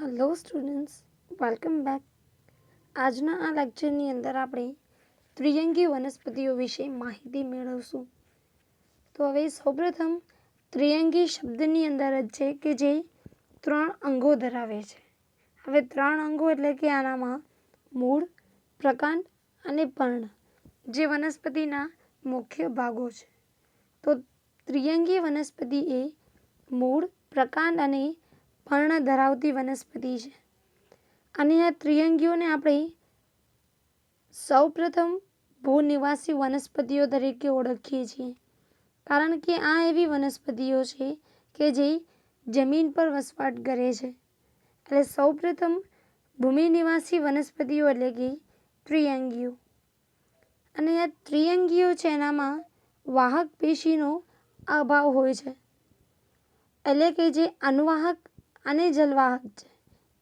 Hello students, welcome back. આજના આ લેક્ચરની અંદર આપણે ત્રિઅંગી વનસ્પતિઓ વિશે માહિતી મેળવશું. તો હવે સૌપ્રથમ ત્રિઅંગી શબ્દની અંદર જ છે કે જે 3 અંગો ધરાવે છે. હવે 3 અંગો એટલે કે આનામાં મૂળ, પ્રકાંડ અને પર્ણ જે વનસ્પતિના મુખ્ય ભાગો છે. તો ત્રિઅંગી વનસ્પતિ એ મૂળ, પ્રકાંડ અને પર્ણ ધરાવતી વનસ્પતિ છે. અને આ ત્રિઅંગીઓને આપણે સૌપ્રથમ ભૂનિવાસી વનસ્પતિઓ તરીકે ઓળખીએ છીએ, કારણ કે આ એવી વનસ્પતિઓ છે કે જે જમીન પર વસવાટ કરે છે. એટલે સૌપ્રથમ ભૂમિ નિવાસી વનસ્પતિઓ એટલે કે ત્રિઅંગીઓ. અને આ ત્રિઅંગીઓ છે એનામાં વાહક પેશીનો અભાવ હોય છે, એટલે કે જે અનુવાહક અને જલવાહક છે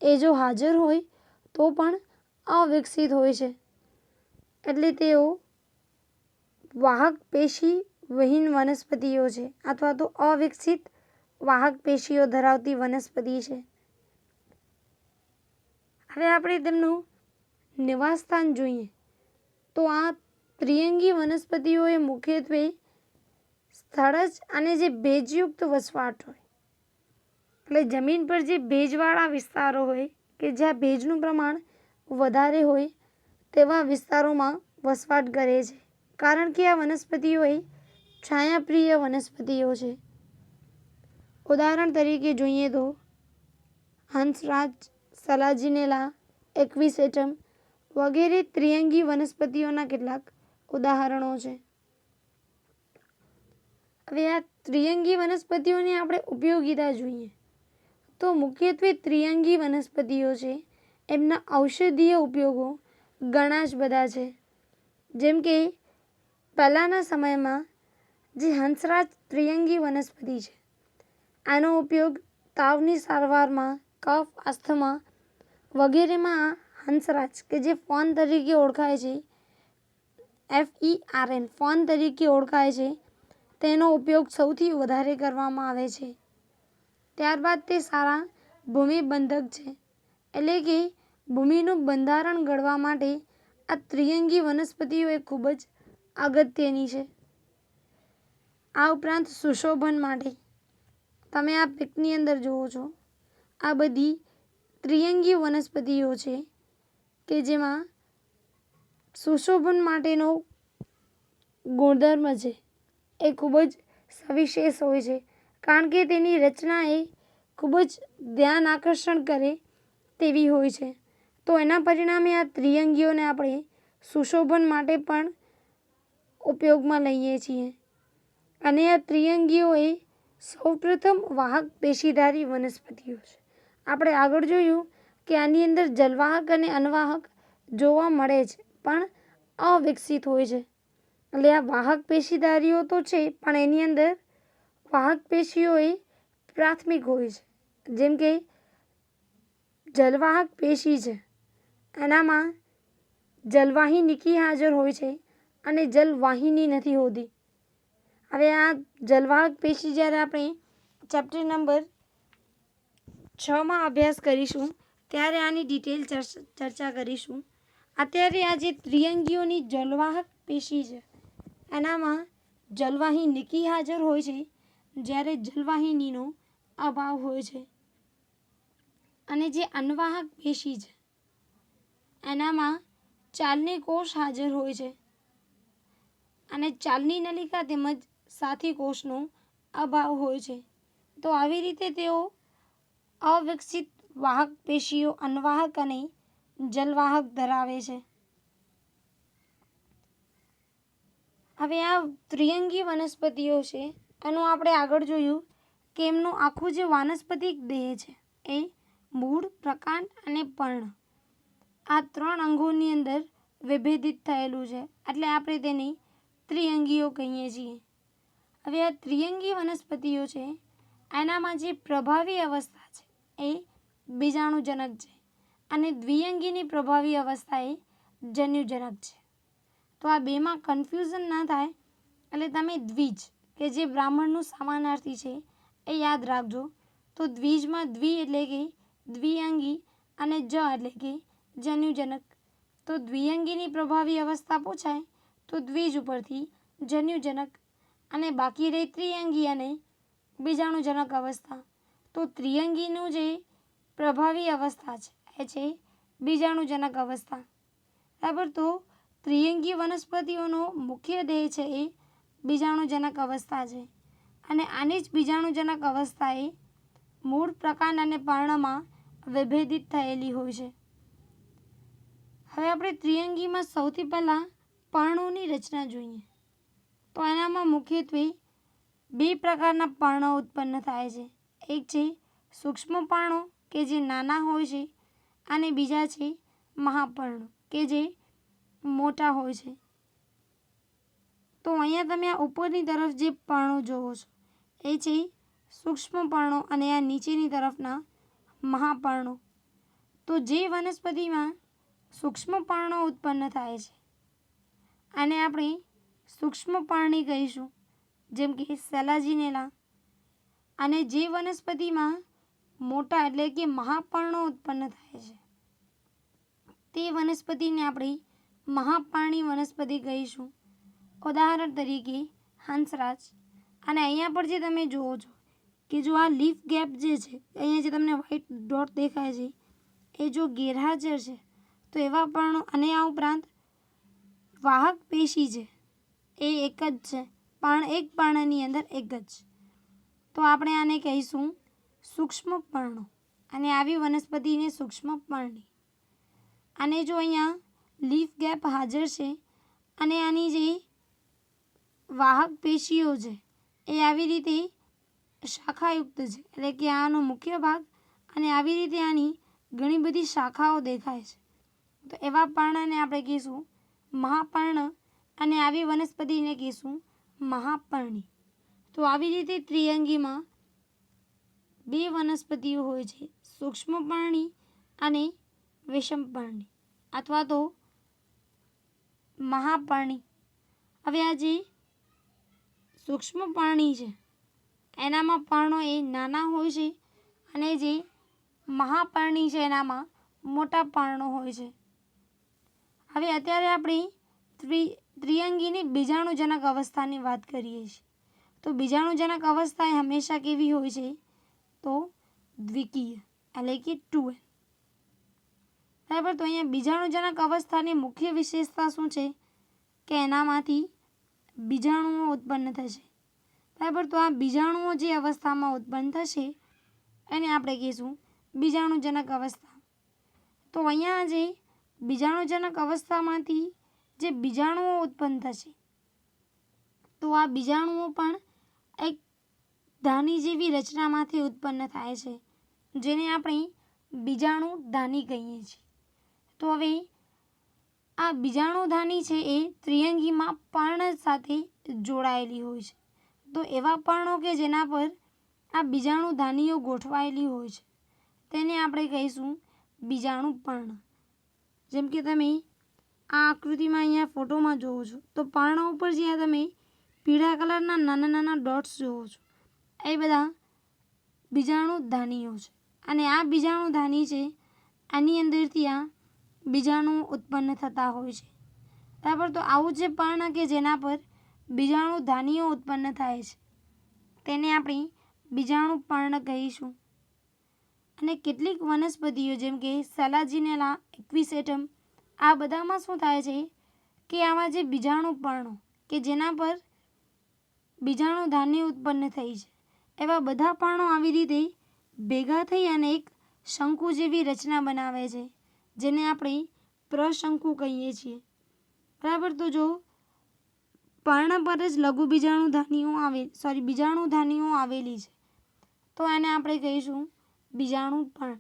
એ જો હાજર હોય તો પણ અવિકસિત હોય છે. એટલે તેઓ વાહક પેશી વિહીન વનસ્પતિઓ છે અથવા તો અવિકસિત વાહક પેશીઓ ધરાવતી વનસ્પતિ છે. હવે આપણે તેમનું નિવાસસ્થાન જોઈએ તો આ ત્રિઅંગી વનસ્પતિઓએ મુખ્યત્વે સ્થળજ અને જે ભેજયુક્ત વસવાટ હોય, એટલે જમીન પર જે ભેજવાળા વિસ્તારો હોય કે જ્યાં ભેજનું પ્રમાણ વધારે હોય તેવા વિસ્તારોમાં વસવાટ કરે છે, કારણ કે આ વનસ્પતિઓ એ છાયાપ્રિય વનસ્પતિઓ છે. ઉદાહરણ તરીકે જોઈએ તો હંસરાજ, સલાજીનેલા, એક્વિસેટમ વગેરે ત્રિઅંગી વનસ્પતિઓના કેટલાક ઉદાહરણો છે. હવે આ ત્રિઅંગી વનસ્પતિઓની આપણે ઉપયોગિતા જોઈએ તો મુખ્યત્વે ત્રિઅંગી વનસ્પતિઓ છે એમના ઔષધીય ઉપયોગો ઘણા જ બધા છે. જેમ કે પહેલાંના સમયમાં જે હંસરાજ ત્રિઅંગી વનસ્પતિ છે આનો ઉપયોગ તાવની સારવારમાં, કફ, અસ્થમા વગેરેમાં હંસરાજ કે જે ફોન તરીકે ઓળખાય છે, FERN ફોન તરીકે ઓળખાય છે, તેનો ઉપયોગ સૌથી વધારે કરવામાં આવે છે. ત્યારબાદ તે સારા ભૂમિબંધક છે, એટલે કે ભૂમિનું બંધારણ ઘડવા માટે આ ત્રિઅંગી વનસ્પતિઓ એ ખૂબ જ અગત્યની છે. આ ઉપરાંત સુશોભન માટે તમે આ પિકની અંદર જુઓ છો, આ બધી ત્રિઅંગી વનસ્પતિઓ છે કે જેમાં સુશોભન માટેનો ગુણધર્મ છે એ ખૂબ જ સવિશેષ હોય છે, કારણ કે તેની રચના એ ખૂબ જ ધ્યાન આકર્ષણ કરે તેવી હોય છે. તો એના પરિણામે આ ત્રિઅંગીઓને આપણે સુશોભન માટે પણ ઉપયોગમાં લઈએ છીએ. અને આ ત્રિઅંગીઓ એ સૌપ્રથમ વાહક પેશીધારી વનસ્પતિઓ છે. આપણે આગળ જોયું કે આની અંદર જલવાહક અને અનવાહક જોવા મળે છે પણ અવિકસિત હોય છે. એટલે આ વાહક પેશીધારીઓ તો છે પણ એની અંદર વાહક પેશીઓ એ પ્રાથમિક હોય છે. જેમ કે જલવાહક પેશી છે એનામાં જલવાહિનીકી હાજર હોય છે અને જલવાહિની નથી હોતી. હવે આ જલવાહક પેશી જ્યારે આપણે ચેપ્ટર નંબર 6માં અભ્યાસ કરીશું ત્યારે આની ડિટેલ ચર્ચા કરીશું. અત્યારે આ જે ત્રિઅંગીઓની જલવાહક પેશી છે એનામાં જલવાહિનીકી હાજર હોય છે, જ્યારે જલવાહિનીનો અભાવ હોય છે. અને જે અનવાહક પેશી છે એનામાં ચાલની કોષ હાજર હોય છે અને ચાલની નલિકા તેમજ સાથી કોષનો અભાવ હોય છે. તો આવી રીતે તેઓ અવિકસિત વાહક પેશીઓ અનવાહક અને જલવાહક ધરાવે છે. હવે આ ત્રિઅંગી વનસ્પતિઓ છે એનું આપણે આગળ જોયું કે એમનું આખું જે વાનસ્પતિક દેહ છે એ મૂળ, પ્રકાંડ અને પર્ણ આ 3 અંગોની અંદર વિભેદિત થયેલું છે, એટલે આપણે તેને ત્રિઅંગીઓ કહીએ છીએ. હવે આ ત્રિઅંગી વનસ્પતિઓ છે એનામાં જે પ્રભાવી અવસ્થા છે એ બીજાણુજનક છે અને દ્વિઅંગીની પ્રભાવી અવસ્થા એ જન્યુજનક છે. તો આ બેમાં કન્ફ્યુઝન ના થાય એટલે તમે દ્વિજ કે જે બ્રાહ્મણનું સમાનાર્થી છે એ યાદ રાખજો. તો દ્વિજમાં દ્વિ એટલે કે દ્વિઅંગી અને એટલે કે જન્યુજનક. તો દ્વિઅંગીની પ્રભાવી અવસ્થા પૂછાય તો દ્વિજ ઉપરથી જન્યુજનક, અને બાકી રહી ત્રિઅંગી અને બીજાણુજનક અવસ્થા. તો ત્રિઅંગીનું જે પ્રભાવી અવસ્થા છે એ છે બીજાણુજનક અવસ્થા. બરાબર. તો ત્રિઅંગી વનસ્પતિઓનો મુખ્ય ધ્યેય છે એ બીજાણુજનક અવસ્થા છે, અને આની જ બીજાણુજનક અવસ્થા એ મૂળ, પ્રકાંડ અને પર્ણમાં વિભેદિત થયેલી હોય છે. હવે આપણે ત્રિઅંગીમાં સૌથી પહેલાં પર્ણોની રચના જોઈએ. તો એનામાં મુખ્યત્વે બે પ્રકારના પર્ણો ઉત્પન્ન થાય છે. એક છે સૂક્ષ્મ પર્ણો કે જે નાના હોય છે, અને બીજા છે મહાપર્ણો કે જે મોટા હોય છે. તો અહીંયા તમે આ ઉપરની તરફ જે પર્ણો જોવો છો એ છે સૂક્ષ્મ પર્ણો, અને આ નીચેની તરફના મહાપર્ણો. તો જે વનસ્પતિમાં સૂક્ષ્મ પર્ણો ઉત્પન્ન થાય છે આને આપણે સૂક્ષ્મ પર્ણી કહીશું, જેમ કે સેલાજિનેલા. અને જે વનસ્પતિમાં મોટા એટલે કે મહાપર્ણો ઉત્પન્ન થાય છે તે વનસ્પતિને આપણે મહાપર્ણી વનસ્પતિ કહીશું. ઉદાહરણ તરીકે હંસરાજ. અને અહીંયા પર જે તમે જુઓ છો કે જો આ લીફ ગેપ જે છે, અહીંયા જે તમને વ્હાઇટ ડોટ દેખાય છે એ જો ગેરહાજર છે તો એવા પર્ણો, અને આ ઉપરાંત વાહક પેશી છે એ એક જ છે, એક પર્ણની અંદર એક જ, તો આપણે આને કહીશું સૂક્ષ્મ પર્ણો, અને આવી વનસ્પતિને સૂક્ષ્મ પર્ણી. અને જો અહીંયા લીફ ગેપ હાજર છે અને આની જે વાહક પેશીઓ છે એ આવી રીતે શાખાયુક્ત છે, એટલે કે આનો મુખ્ય ભાગ, અને આવી રીતે આની ઘણી બધી શાખાઓ દેખાય છે, તો એવા પર્ણને આપણે કહીશું મહાપર્ણ, અને આવી વનસ્પતિને કહીશું મહાપર્ણી. તો આવી રીતે ત્રિઅંગીમાં બે વનસ્પતિઓ હોય છે, સૂક્ષ્મપર્ણી અને વિષમપર્ણી, અથવા તો મહાપર્ણી. હવે આ જે સૂક્ષ્મપર્ણી છે એનામાં પર્ણો એ નાના હોય છે, અને જે મહાપર્ણી છે એનામાં મોટા પર્ણો હોય છે. હવે અત્યારે આપણે ત્રિઅંગીની બીજાણુજનક અવસ્થાની વાત કરીએ છીએ. તો બીજાણુજનક અવસ્થા એ હંમેશા કેવી હોય છે? તો દ્વિકીય, એટલે કે 2n. બરાબર. તો અહીંયા બીજાણુજનક અવસ્થાની મુખ્ય વિશેષતા શું છે? કે એનામાંથી બીજાણુઓ ઉત્પન્ન થશે. બરાબર. તો આ બીજાણુઓ જે અવસ્થામાં ઉત્પન્ન થશે એને આપણે કહીશું બીજાણુજનક અવસ્થા. તો અહીંયા જે બીજાણુજનક અવસ્થામાંથી જે બીજાણુઓ ઉત્પન્ન થશે, તો આ બીજાણુઓ પણ એક ધાની જેવી રચનામાંથી ઉત્પન્ન થાય છે, જેને આપણે બીજાણુધાની કહીએ છીએ. તો હવે આ બીજાણુધાની છે એ ત્રિઅંગીમાં પર્ણ સાથે જોડાયેલી હોય છે. તો એવા પર્ણો કે જેના પર આ બીજાણુધાનીઓ ગોઠવાયેલી હોય છે તેને આપણે કહીશું બીજાણુપર્ણ. જેમ કે તમે આ આકૃતિમાં અહીંયા ફોટોમાં જોવો છો, તો પર્ણ ઉપર જ્યાં તમે પીળા કલરના નાના નાના ડોટ્સ જોવો છો એ બધા બીજાણુધાનીઓ છે, અને આ બીજાણુધાની છે આની અંદરથી આ બીજાણુ ઉત્પન્ન થતા હોય છે. બરાબર. તો આવું જે પર્ણ કે જેના પર બીજાણુધાનીઓ ઉત્પન્ન થાય છે તેને આપણે બીજાણુપર્ણ કહીશું. અને કેટલીક વનસ્પતિઓ જેમ કે સેલાજિનેલા, એક્વિસેટમ, આ બધામાં શું થાય છે કે આવા જે બીજાણુપર્ણો કે જેના પર બીજાણુધાની ઉત્પન્ન થઈ છે એવા બધા પર્ણો આવી રીતે ભેગા થઈ અને એક શંકુ જેવી રચના બનાવે છે, જેને આપણે પ્રશંકુ કહીએ છીએ. બરાબર. તો જો પર્ણ પર જ લઘુ બીજાણુધાનીઓ આવેલી છે તો એને આપણે કહીશું બીજાણુપર્ણ.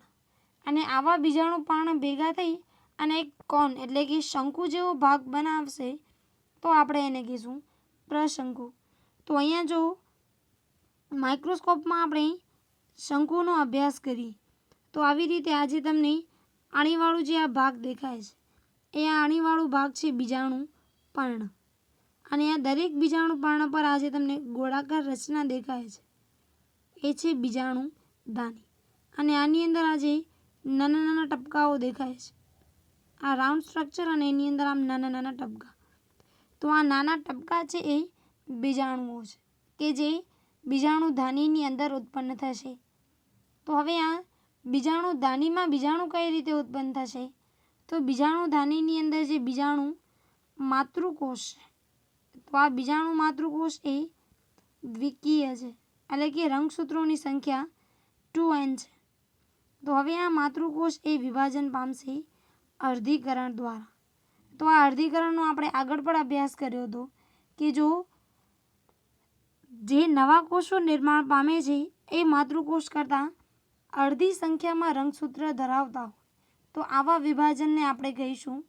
અને આવા બીજાણુપર્ણ ભેગા થઈ અને એક કોન એટલે કે શંકુ જેવો ભાગ બનાવશે તો આપણે એને કહીશું પ્રશંકુ. તો અહીંયા જો માઇક્રોસ્કોપમાં આપણે શંકુનો અભ્યાસ કરીએ તો આવી રીતે આજે તમને આણીવાળું જે આ ભાગ દેખાય છે એ આ આણીવાળું ભાગ છે બીજાણુપર્ણ. અને આ દરેક બીજાણુપર્ણ પર આજે તમને ગોળાકાર રચના દેખાય છે એ છે બીજાણુધાની. અને આની અંદર આજે નાના નાના ટપકાઓ દેખાય છે. આ રાઉન્ડ સ્ટ્રક્ચર અને એની અંદર આમ નાના નાના ટપકા. તો આ નાના ટપકા છે એ બીજાણુઓ છે કે જે બીજાણુધાનીની અંદર ઉત્પન્ન થશે. તો હવે આ બીજાણુધાનીમાં બીજાણુ કઈ રીતે ઉત્પન્ન થશે? તો બીજાણુધાનીની અંદર જે બીજાણુ માતૃકોષ છે, તો આ બીજાણુ માતૃકોષ એ દ્વિકીય છે, એટલે કે રંગસૂત્રોની સંખ્યા 2n છે. તો હવે આ માતૃકોષ એ વિભાજન પામશે અર્ધીકરણ દ્વારા. તો આ અર્ધીકરણનો આપણે આગળ પણ અભ્યાસ કર્યો હતો કે જો જે નવા કોષો નિર્માણ પામે છે એ માતૃકોષ કરતાં અડધી સંખ્યામાં રંગસૂત્ર ધરાવતા હોય તો આવા વિભાજનને આપણે કહીશું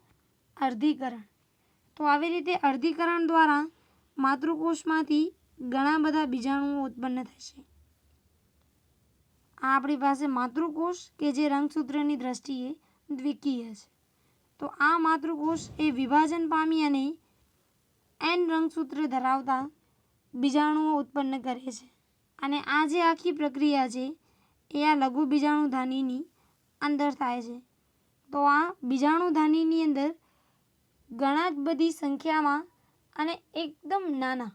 અર્ધીકરણ. તો આવી રીતે અર્ધીકરણ દ્વારા માતૃકોષમાંથી ઘણા બધા બીજાણુઓ ઉત્પન્ન થશે. આ આપણી પાસે માતૃકોષ કે જે રંગસૂત્રની દ્રષ્ટિએ દ્વિકીય છે. તો આ માતૃકોષ એ વિભાજન પામી અને n રંગસૂત્ર ધરાવતા બીજાણુઓ ઉત્પન્ન કરે છે. અને આ જે આખી પ્રક્રિયા છે એ આ લઘુ બીજાણુધાનીની અંદર થાય છે. તો આ બીજાણુધાનીની અંદર ઘણા જ બધી સંખ્યામાં અને એકદમ નાના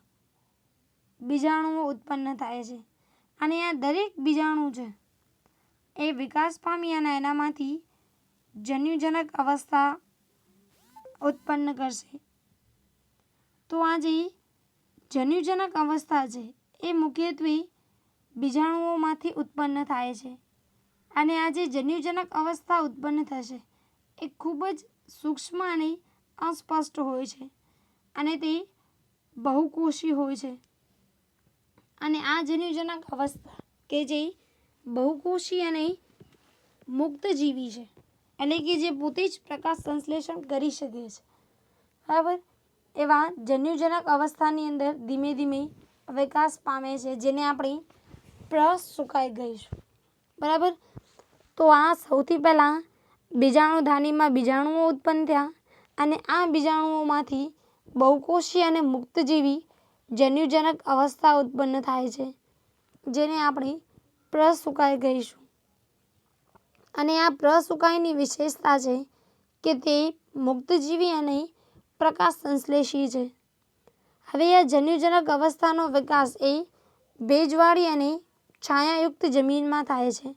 બીજાણુઓ ઉત્પન્ન થાય છે. અને આ દરેક બીજાણુ છે એ વિકાસ પામી અને એનામાંથી જન્યુજનક અવસ્થા ઉત્પન્ન કરશે. તો આ જે જન્યુજનક અવસ્થા છે એ મુખ્યત્વે બીજાણુઓમાંથી ઉત્પન્ન થાય છે. અને આ જે જન્યુજનક અવસ્થા ઉત્પન્ન થશે એ ખૂબ જ સૂક્ષ્મ અને અસ્પષ્ટ હોય છે અને તે બહુકોષી હોય છે. અને આ જન્યુજનક અવસ્થા કે જે બહુકોષી અને મુક્તજીવી છે, એટલે કે જે પોતે જ પ્રકાશ સંશ્લેષણ કરી શકે છે, બરાબર, એવા જન્યુજનક અવસ્થાની અંદર ધીમે ધીમે વિકાસ પામે છે, જેને આપણે પ્રસુકાય કહીશું. બરાબર. તો આ સૌથી પહેલાં બીજાણુધાનીમાં બીજાણુઓ ઉત્પન્ન થયા અને આ બીજાણુઓમાંથી બહુકોષી અને મુક્તજીવી જન્યુજનક અવસ્થા ઉત્પન્ન થાય છે, જેને આપણે પ્રસુકાય કહીશું. અને આ પ્રસુકાયની વિશેષતા છે કે તે મુક્તજીવી અને પ્રકાશ સંશ્લેષી છે. હવે આ જન્યુજનક અવસ્થાનો વિકાસ એ ભેજવાળી અને છાયાયુક્ત જમીનમાં થાય છે,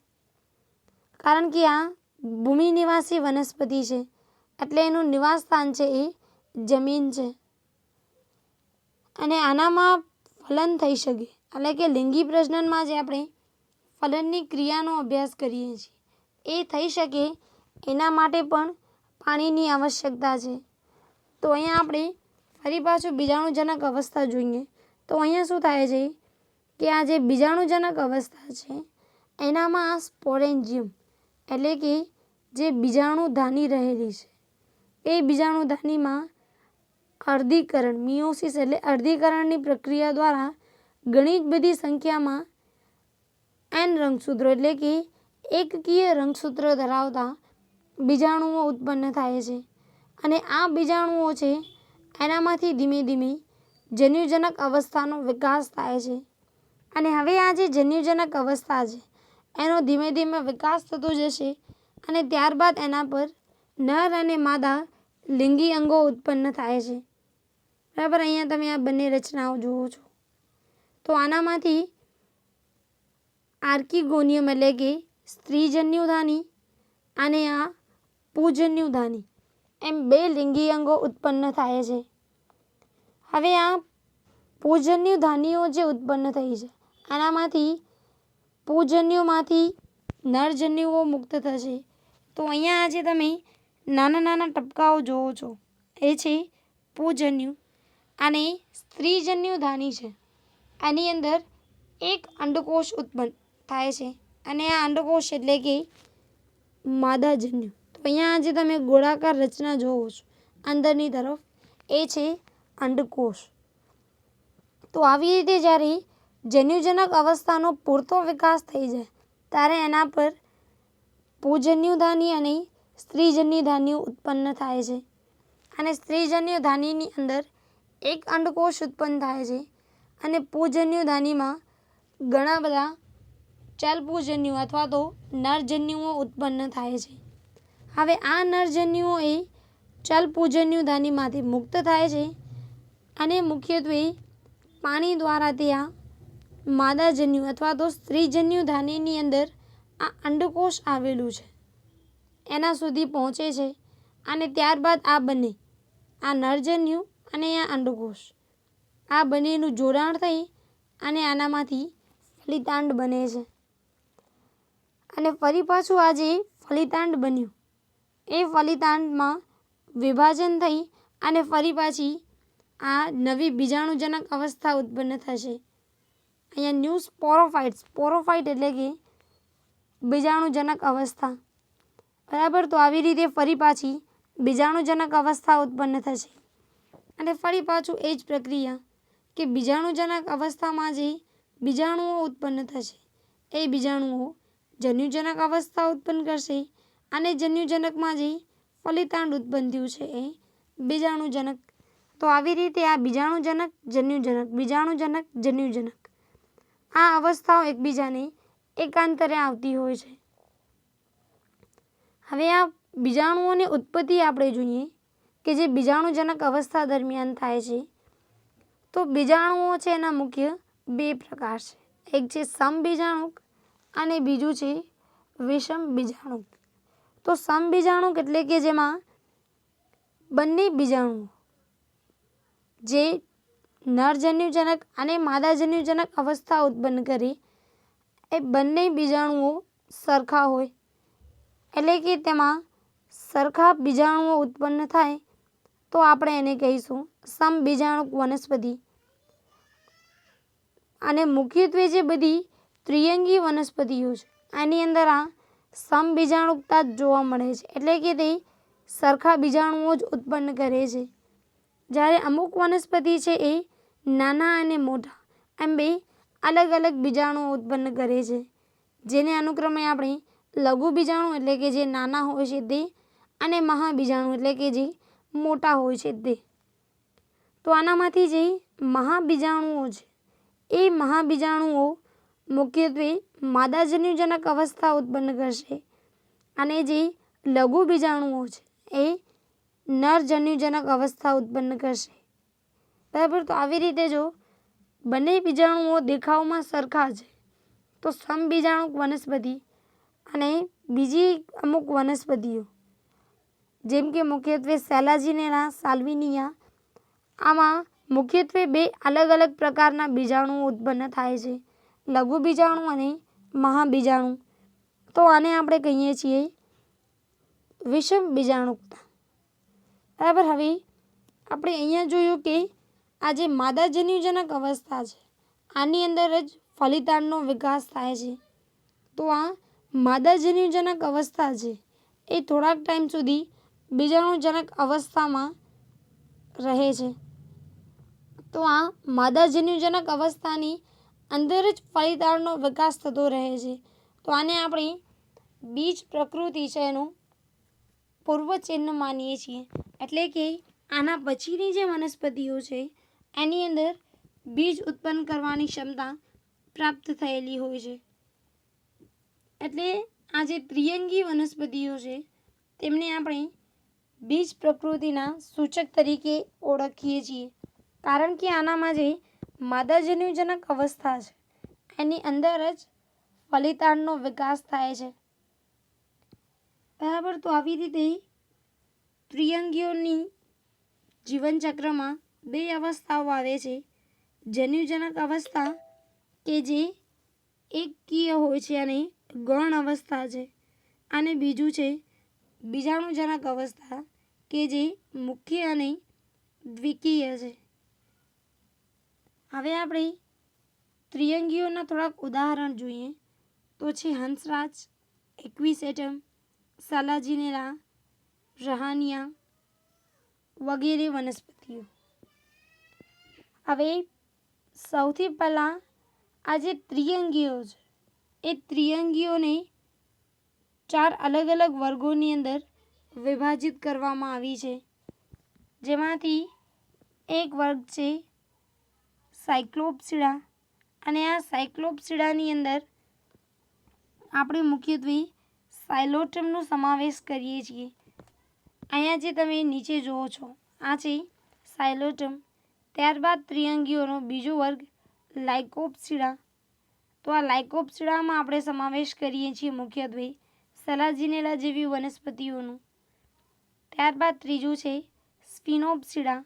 કારણ કે આ ભૂમિ નિવાસી વનસ્પતિ છે, એટલે એનું નિવાસ સ્થાન છે એ જમીન છે. અને આનામાં ફલન થઈ શકે, એટલે કે લિંગી પ્રજનનમાં જે આપણે ફલનની ક્રિયાનો અભ્યાસ કરીએ છીએ એ થઈ શકે એના માટે પણ પાણીની આવશ્યકતા છે. તો અહીંયા આપણે ફરી પાછું બીજાણુજનક અવસ્થા જોઈએ. તો અહીંયા શું થાય છે કે આ જે બીજાણુજનક અવસ્થા છે એનામાં આ સ્પોરેન્જિયમ એટલે કે જે બીજાણુધાની રહેલી છે એ બીજાણુધાનીમાં અર્ધીકરણ મિયોસિસ એટલે અર્ધીકરણની પ્રક્રિયા દ્વારા ઘણી જ બધી સંખ્યામાં n રંગસૂત્રો એટલે કે એકકીય રંગસૂત્ર ધરાવતા બીજાણુઓ ઉત્પન્ન થાય છે. અને આ બીજાણુઓ છે એનામાંથી ધીમે ધીમે જન્યુજનક અવસ્થાનો વિકાસ થાય છે. અને હવે આ જે જન્યુજનક અવસ્થા છે એનો ધીમે ધીમે વિકાસ થતો જશે અને ત્યારબાદ એના પર નર અને માદા લિંગી અંગો ઉત્પન્ન થાય છે. બરાબર. અહીંયા તમે આ બંને રચનાઓ જુઓ છો. તો આનામાંથી આર્કિગોનિયમ એટલે કે સ્ત્રીજન્યુધાની અને આ પુંજન્યુધાની એમ બે લિંગી અંગો ઉત્પન્ન થાય છે. હવે આ પુંજન્યુધાનીઓ જે ઉત્પન્ન થઈ છે આનામાંથી પુંજન્યુમાંથી નરજન્યુઓ મુક્ત થશે. તો અહીંયા આજે તમે નાના નાના ટપકાઓ જુઓ છો એ છે પુંજન્યુ અને સ્ત્રીજન્યુધાની છે. આની અંદર એક અંડકોષ ઉત્પન્ન થાય છે અને આ અંડકોષ એટલે કે માદાજન્યુ. તો અહીંયા આજે તમે ગોળાકાર રચના જોવો છો અંદરની તરફ એ છે અંડકોષ. તો આવી રીતે જ્યારે જન્યુજનક અવસ્થાનો પૂરતો વિકાસ થઈ જાય ત્યારે એના પર પુંજન્યુધાની અને સ્ત્રીજન્યુધાની ઉત્પન્ન થાય છે. અને સ્ત્રીજન્યુધાનીની અંદર એક અંડકોષ ઉત્પન્ન થાય છે અને પુંજન્યુધાનીમાં ઘણા બધા ચલપુજન્યુ અથવા તો નરજન્યુઓ ઉત્પન્ન થાય છે. હવે આ નરજન્યુઓ એ ચલપુજન્યુ ધાનીમાંથી મુક્ત થાય છે અને મુખ્યત્વે પાણી દ્વારા તે આ માદાજન્યુ અથવા તો સ્ત્રીજન્યુ ધાનીની અંદર આ અંડકોષ આવેલું છે એના સુધી પહોંચે છે અને ત્યારબાદ આ બંને આ નરજન્યુ અને આ અંડકોષ આ બંનેનું જોડાણ થઈ અને આનામાંથી ફલિતાંડ બને છે. અને ફરી પાછું આ જે ફલિતાંડ બન્યું એ ફલિતાંડમાં વિભાજન થઈ અને ફરી પાછી આ નવી બીજાણુજનક અવસ્થા ઉત્પન્ન થશે. અહીંયા ન્યૂ સ્પોરોફાઇટ એટલે કે બીજાણુજનક અવસ્થા. બરાબર. તો આવી રીતે ફરી પાછી બીજાણુજનક અવસ્થા ઉત્પન્ન થશે અને ફરી પાછું એ જ પ્રક્રિયા કે બીજાણુજનક અવસ્થામાં જે બીજાણુઓ ઉત્પન્ન થશે એ બીજાણુઓ જન્યુજનક અવસ્થા ઉત્પન્ન કરશે અને જન્યુજનકમાં જે ફલિતાંડ ઉત્પન્ન થયું છે એ બીજાણુજનક. તો આવી રીતે આ બીજાણુજનક જન્યુજનક બીજાણુજનક જન્યુજનક આ અવસ્થાઓ એકબીજાને એકાંતરે આવતી હોય છે. હવે આ બીજાણુઓની ઉત્પત્તિ આપણે જોઈએ કે જે બીજાણુજનક અવસ્થા દરમિયાન થાય છે. તો બીજાણુઓ છે એના મુખ્ય બે પ્રકાર છે. એક છે સમબીજાણુક અને બીજું છે વિષમ બીજાણુક. તો સમબીજાણુક એટલે કે જેમાં બંને બીજાણુઓ જે નરજન્યુજનક અને માદાજન્યુજનક અવસ્થા ઉત્પન્ન કરે એ બંને બીજાણુઓ સરખા હોય એટલે કે તેમાં સરખા બીજાણુઓ ઉત્પન્ન થાય તો આપણે એને કહીશું સમબીજાણુક વનસ્પતિ. અને મુખ્યત્વે જે બધી ત્રિઅંગી વનસ્પતિઓ છે આની અંદર આ સમબીજાણુકતા જ જોવા મળે છે એટલે કે તે સરખા બીજાણુઓ જ ઉત્પન્ન કરે છે. જ્યારે અમુક વનસ્પતિ છે એ નાના અને મોટા એમ બે અલગ અલગ બીજાણુઓ ઉત્પન્ન કરે છે જેને અનુક્રમે આપણે લઘુ બીજાણુ એટલે કે જે નાના હોય છે તે અને મહાબીજાણુ એટલે કે જે મોટા હોય છે તે. તો આનામાંથી જે મહાબીજાણુઓ છે એ મહાબીજાણુઓ મુખ્યત્વે માદાજન્યુજનક અવસ્થા ઉત્પન્ન કરશે અને જે લઘુ બીજાણુઓ છે એ નરજન્યુજનક અવસ્થા ઉત્પન્ન કરશે. બરાબર. તો આવી રીતે જો બંને બીજાણુઓ દેખાવમાં સરખા છે તો સમબીજાણુક વનસ્પતિ અને બીજી અમુક વનસ્પતિઓ જેમ કે મુખ્યત્વે સેલાજિનેરા સાલ્વિનિયા આમાં મુખ્યત્વે બે અલગ અલગ પ્રકારના બીજાણુઓ ઉત્પન્ન થાય છે લઘુ બીજાણુ અને મહાબીજાણુ. તો આને આપણે કહીએ છીએ વિષમ બીજાણુકતા. બરાબર. હવે આપણે અહીંયા જોયું કે આ જે માદાજન્યુજનક અવસ્થા છે આની અંદર જ ફલિતાંડનો વિકાસ થાય છે. તો આ માદાજન્યુજનક અવસ્થા છે એ થોડાક ટાઈમ સુધી બીજાણુજનક અવસ્થામાં રહે છે. તો આ માદાજન્યુજનક અવસ્થાની અંદર જ ફલિતાંડનો વિકાસ થતો રહે છે. તો આને આપણે બીજ પ્રકૃતિ છે એનું પૂર્વચિહ્ન માનીએ છીએ એટલે કે આના પછીની જે વનસ્પતિઓ છે એની અંદર બીજ ઉત્પન્ન કરવાની ક્ષમતા પ્રાપ્ત થયેલી હોય છે. એટલે આ જે ત્રિઅંગી વનસ્પતિઓ છે તેમને આપણે બીજ પ્રકૃતિના સૂચક તરીકે ઓળખીએ છીએ કારણ કે આનામાં જે માદાજન્યુજનક અવસ્થા છે એની અંદર જ ફલિતાંડનો વિકાસ થાય છે. બરાબર. તો આવી રીતે ત્રિઅંગીઓની જીવનચક્રમાં બે અવસ્થાઓ આવે છે. જન્યુજનક અવસ્થા કે જે એકકીય હોય છે અને ગૌણ અવસ્થા છે અને બીજું છે બીજાણુજનક અવસ્થા કે જે મુખ્ય અને દ્વિકીય છે. હવે આપણે ત્રિઅંગીઓના થોડાક ઉદાહરણ જોઈએ તો છે હંસરાજ, એક્વિસેટમ, સાલાજિનેરા, રહાનિયા વગેરે વનસ્પતિઓ. હવે સૌથી પહેલાં આ જે ત્રિઅંગીઓ છે એ ત્રિઅંગીઓને 4 અલગ અલગ વર્ગોની અંદર વિભાજિત કરવામાં આવી છે જેમાંથી એક વર્ગ છે સાયક્લોપ્સિડા અને આ સાયક્લોપ્સિડાની અંદર આપણે મુખ્યત્વે સાયલોટમનો સમાવેશ કરીએ છીએ. અહીંયા જે તમે નીચે જુઓ છો આ છે સાયલોટમ. ત્યારબાદ ત્રિઅંગીઓનો બીજો વર્ગ લાઇકોપ્સિડા. તો આ લાઇકોપ્સિડામાં આપણે સમાવેશ કરીએ છીએ મુખ્યત્વે સેલાજિનેલા જેવી વનસ્પતિઓનું. ત્યારબાદ ત્રીજું છે સ્ફિનોપ્સિડા.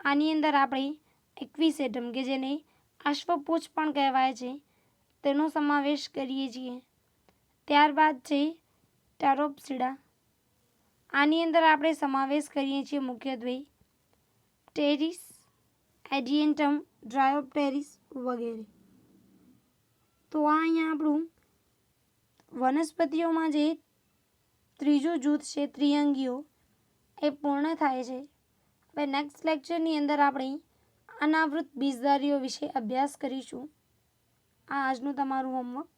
આની અંદર આપણે એક્વિસેટમ કે જેને અશ્વપુચ્છ પણ કહેવાય છે તેનો સમાવેશ કરીએ છીએ. ત્યારબાદ છે ટેરોપ્સિડા. આની અંદર આપણે સમાવેશ કરીએ છીએ મુખ્યત્વે ટેરિસ, એડિયન્ટમ, ડ્રાયોપ્ટેરિસ વગેરે. તો આ અહીંયા આપણું વનસ્પતિઓમાં જે ત્રીજું જૂથ છે ત્રિઅંગીઓ એ પૂર્ણ થાય છે. હવે નેક્સ્ટ લેક્ચરની અંદર આપણે અનાવૃત બીજધારીઓ વિશે અભ્યાસ કરીશું. આ આજનું તમારું હોમવર્ક.